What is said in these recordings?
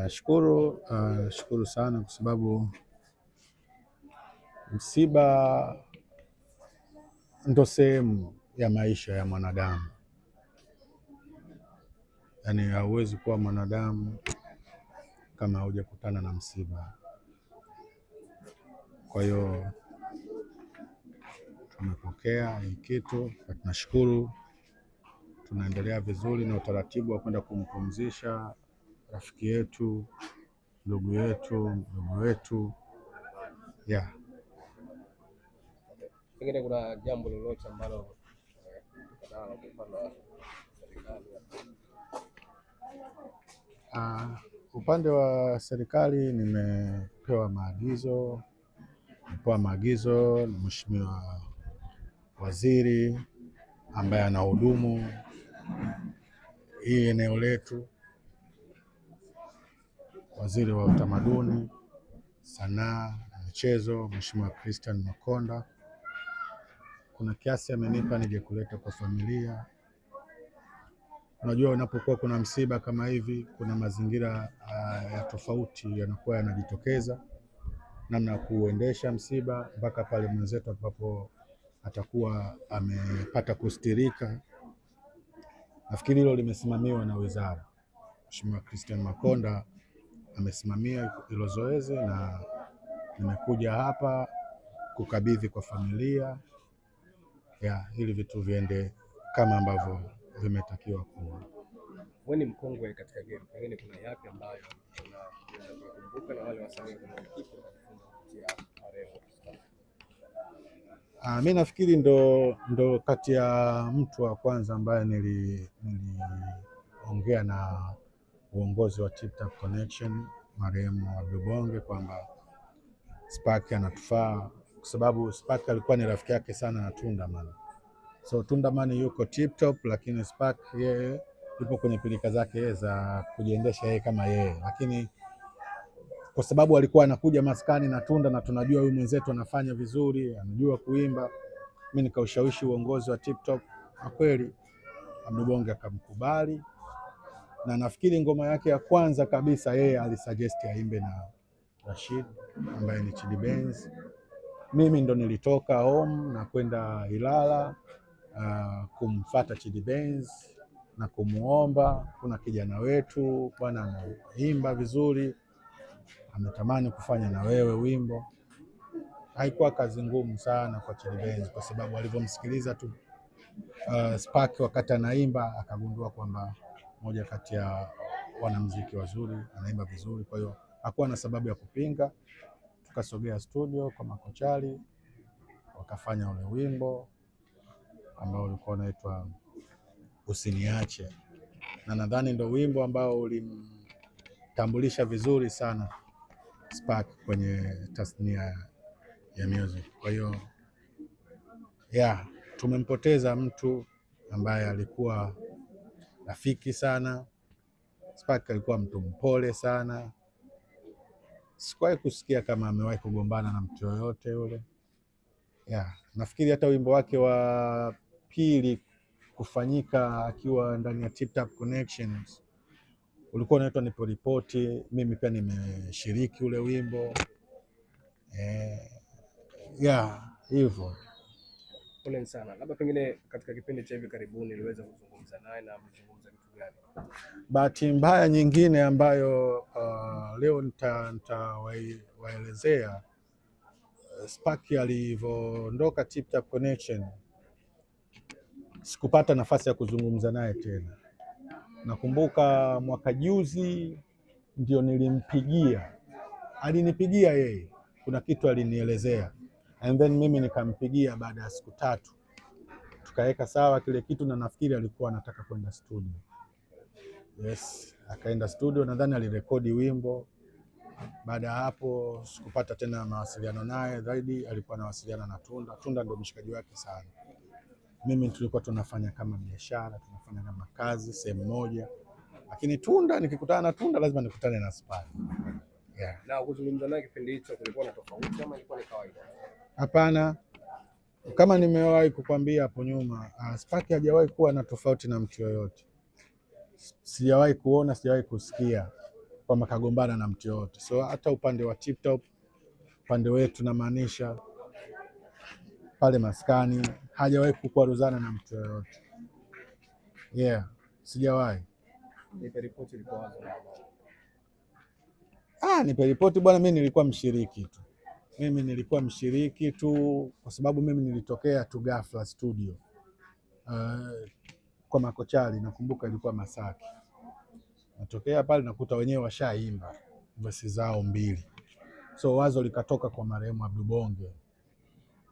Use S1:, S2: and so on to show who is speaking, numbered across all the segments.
S1: Shukuru sana kwa sababu msiba ndo sehemu ya maisha ya mwanadamu. Yaani hauwezi kuwa mwanadamu kama hujakutana na msiba. Kwa hiyo tumepokea hii kitu na tunashukuru, tunaendelea vizuri na utaratibu wa kwenda kumpumzisha rafiki yetu, ndugu yetu, mdogo wetu.
S2: Pengine kuna jambo lolote ambalo
S1: upande wa serikali nimepewa maagizo na Mheshimiwa Waziri ambaye anahudumu hii eneo letu, Waziri wa Utamaduni, Sanaa na Michezo, Mheshimiwa Christian Makonda. Kuna kiasi amenipa nije kuleta kwa familia. Unajua, unapokuwa kuna msiba kama hivi, kuna mazingira ya tofauti yanakuwa yanajitokeza, namna kuendesha msiba mpaka pale mwenzetu ambapo atakuwa amepata kustirika. Nafikiri hilo limesimamiwa na wizara. Mheshimiwa Christian Makonda amesimamia hilo zoezi na nimekuja hapa kukabidhi kwa familia ili vitu viende kama ambavyo vimetakiwa kuwa.
S2: Wewe ni mkongwe katika game, pengine kuna yapi ambayo unakumbuka na wale wasanii kupitia marehemu?
S1: Mimi nafikiri ndo kati ya mtu wa kwanza ambaye niliongea na uongozi wa Tip Top Connection marehemu Abdul Bonge kwamba Spark anatufaa, kwa sababu Spark alikuwa ni rafiki yake sana na Tundaman. So Tundaman yuko Tip Top, lakini Spark yeye yupo kwenye pilika zake za kujiendesha yeye kama yeye, lakini kwa sababu alikuwa anakuja maskani na Tunda na tunajua huyu mwenzetu anafanya vizuri, anajua kuimba, mimi nikaushawishi uongozi wa Tip Top, na kweli Abdul Bonge akamkubali, na nafikiri ngoma yake ya kwanza kabisa yeye alisuggest aimbe na Rashid ambaye ni Chidi Benz. Mimi ndo nilitoka home na kwenda Ilala kumfuata Chidi Benz na kumuomba, kuna kijana wetu bwana anaimba vizuri, ametamani kufanya na wewe wimbo. Haikuwa kazi ngumu sana kwa Chidi Benz kwa sababu alivyomsikiliza tu Spark wakati anaimba akagundua kwamba moja kati ya wanamuziki wazuri, anaimba vizuri, kwa hiyo hakuwa na sababu ya kupinga. Tukasogea studio kwa Makochali, wakafanya ule wimbo ambao ulikuwa unaitwa Usiniache, na nadhani ndo wimbo ambao ulimtambulisha vizuri sana Spark kwenye tasnia ya music. Kwa hiyo tumempoteza mtu ambaye alikuwa rafiki sana. Spark alikuwa mtu mpole sana, sikuwahi kusikia kama amewahi kugombana na mtu yoyote yule. Nafikiri hata wimbo wake wa pili kufanyika akiwa ndani ya Tip Top Connections ulikuwa unaitwa Nipo Ripoti. Mimi pia nimeshiriki ule wimbo. Hivyo.
S2: Pole sana. Labda pengine katika kipindi cha hivi karibuni niliweza kuzungumza naye na mzungumza kitu gani?
S1: Bahati mbaya nyingine ambayo leo nitawaelezea, Spark alivyoondoka Tip Top Connection, sikupata nafasi ya kuzungumza naye tena. Nakumbuka mwaka juzi ndio nilimpigia, alinipigia yeye, kuna kitu alinielezea, and then mimi nikampigia baada ya siku 3, tukaweka sawa kile kitu, na nafikiri alikuwa anataka kwenda studio. Yes, akaenda studio, nadhani alirekodi wimbo. Baada ya hapo sikupata tena mawasiliano naye zaidi, alikuwa anawasiliana na Tunda ndio mshikaji wake sana. Mimi tulikuwa tunafanya kama biashara, tunafanya kama kazi sehemu moja, lakini nikikutana na Tunda lazima nikutane na Spark.
S2: Na kuzungumza naye kipindi hicho kulikuwa na tofauti ama ilikuwa ni kawaida?
S1: Hapana, kama nimewahi kukwambia hapo nyuma, Spark hajawahi kuwa na tofauti na mtu yoyote. Sijawahi kuona, sijawahi kusikia kwamba kagombana na mtu yoyote. So hata upande wa Tip Top, upande wetu namaanisha pale maskani, hajawahi kukwaruzana na mtu yoyote. Yeah, sijawahi.
S2: Nipe ripoti ilikuwa wazi.
S1: Nipe ripoti bwana, mimi nilikuwa mshiriki tu kwa sababu mimi nilitokea tu ghafla studio. Kwa Makochali, nakumbuka ilikuwa Masaki. Natokea pale nakuta wenyewe washaimba verse zao 2. So wazo likatoka kwa marehemu Abdubonge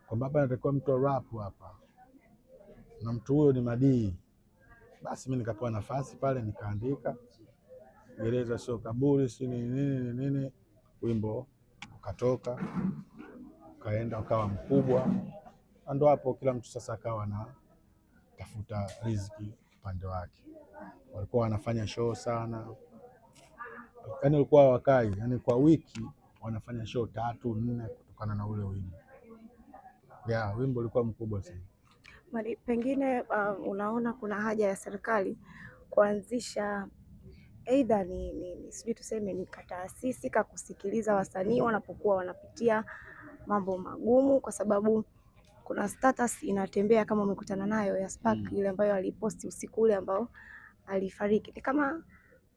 S1: kwamba hapa natakiwa mtu rap hapa, na mtu huyo ni Madii. Basi mimi nikapewa nafasi pale, nikaandika Gereza Sio Kaburi, si nini, wimbo ukatoka, ukaenda ukawa mkubwa. Ndo hapo kila mtu sasa akawa na tafuta riziki upande wake. Walikuwa wanafanya show sana, yaani walikuwa wakai, yaani kwa wiki wanafanya show 3, 4 kutokana na ule wimbo. Wimbo ulikuwa mkubwa sana.
S3: Pengine unaona kuna haja ya serikali kuanzisha aidha ni sijui tuseme ni kataasisi kusikiliza wasanii wanapokuwa wanapitia mambo magumu, kwa sababu kuna status inatembea kama umekutana nayo ya Spark ile ambayo aliposti usiku ule ambao alifariki. Ni kama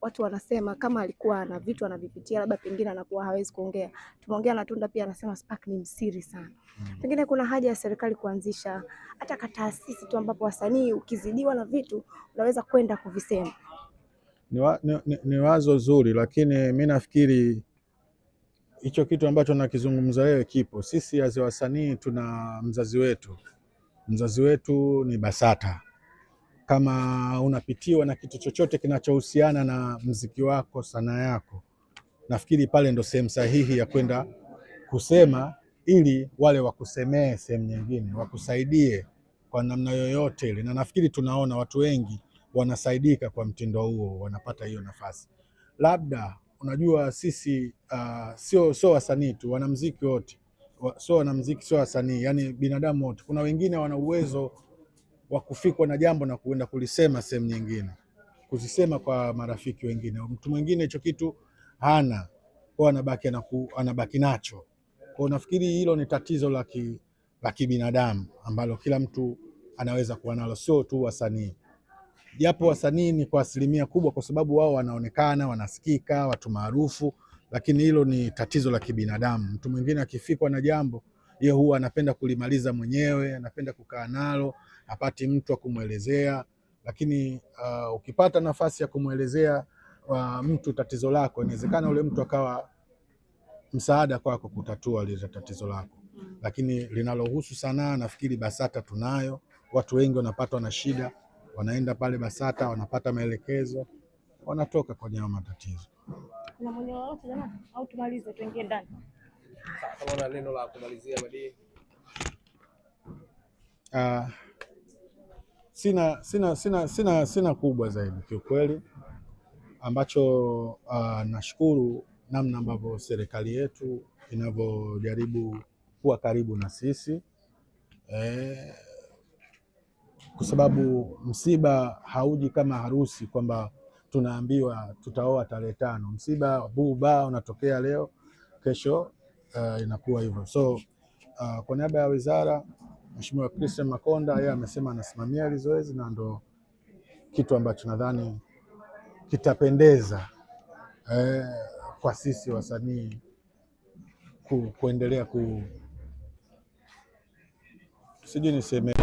S3: watu wanasema kama alikuwa na vitu anavipitia, labda pengine anakuwa hawezi kuongea. Tumeongea na Tunda pia anasema Spark ni msiri sana. Pengine kuna haja ya serikali kuanzisha hata kataasisi tu ambapo wasanii ukizidiwa na vitu unaweza kwenda kuvisema.
S1: Ni wazo zuri, lakini mimi nafikiri hicho kitu ambacho nakizungumza wewe kipo. Sisi as wasanii tuna mzazi wetu ni BASATA. Kama unapitiwa na kitu chochote kinachohusiana na mziki wako, sanaa yako, nafikiri pale ndo sehemu sahihi ya kwenda kusema, ili wale wakusemee sehemu nyingine, wakusaidie kwa namna yoyote ile. Na nafikiri tunaona watu wengi wanasaidika kwa mtindo huo, wanapata hiyo nafasi. Labda unajua sisi sio wasanii tu, wanamuziki wote, sio wasanii, yani binadamu wote. Kuna wengine wana uwezo wa kufikwa na jambo na kuenda kulisema sehemu nyingine, kuzisema kwa marafiki wengine. Mtu mwingine hicho kitu hana, kwa anabaki nacho. Kwa nafikiri hilo ni tatizo la kibinadamu ambalo kila mtu anaweza kuwa nalo, sio tu wasanii. Japo wasanii ni kwa asilimia kubwa, kwa sababu wao wanaonekana, wanasikika, watu maarufu, lakini hilo ni tatizo la kibinadamu. Mtu mwingine akifikwa na jambo, yeye huwa anapenda kulimaliza mwenyewe, anapenda kukaa nalo, hapati mtu wa kumuelezea. Lakini ukipata nafasi ya kumuelezea mtu tatizo lako, inawezekana ule mtu akawa msaada kwako kutatua lile tatizo lako. Lakini linalohusu sanaa, nafikiri BASATA tunayo. Watu wengi wanapatwa na shida, wanaenda pale BASATA, wanapata maelekezo, wanatoka kwenye matatizo.
S3: Kuna mwenye wote jamani, au tumalize tuingie ndani?
S2: Kama una neno la kumalizia Madii.
S1: Sina kubwa zaidi kiukweli, ambacho nashukuru namna ambavyo serikali yetu inavyojaribu kuwa karibu na sisi, kwa sababu msiba hauji kama harusi kwamba tunaambiwa tutaoa tarehe 5. Msiba buba unatokea leo, kesho inakuwa hivyo. So kwa niaba ya wizara, Mheshimiwa Christian Makonda, yeye amesema anasimamia hili zoezi, na ndo kitu ambacho nadhani kitapendeza kwa sisi wasanii kuendelea sijui niseme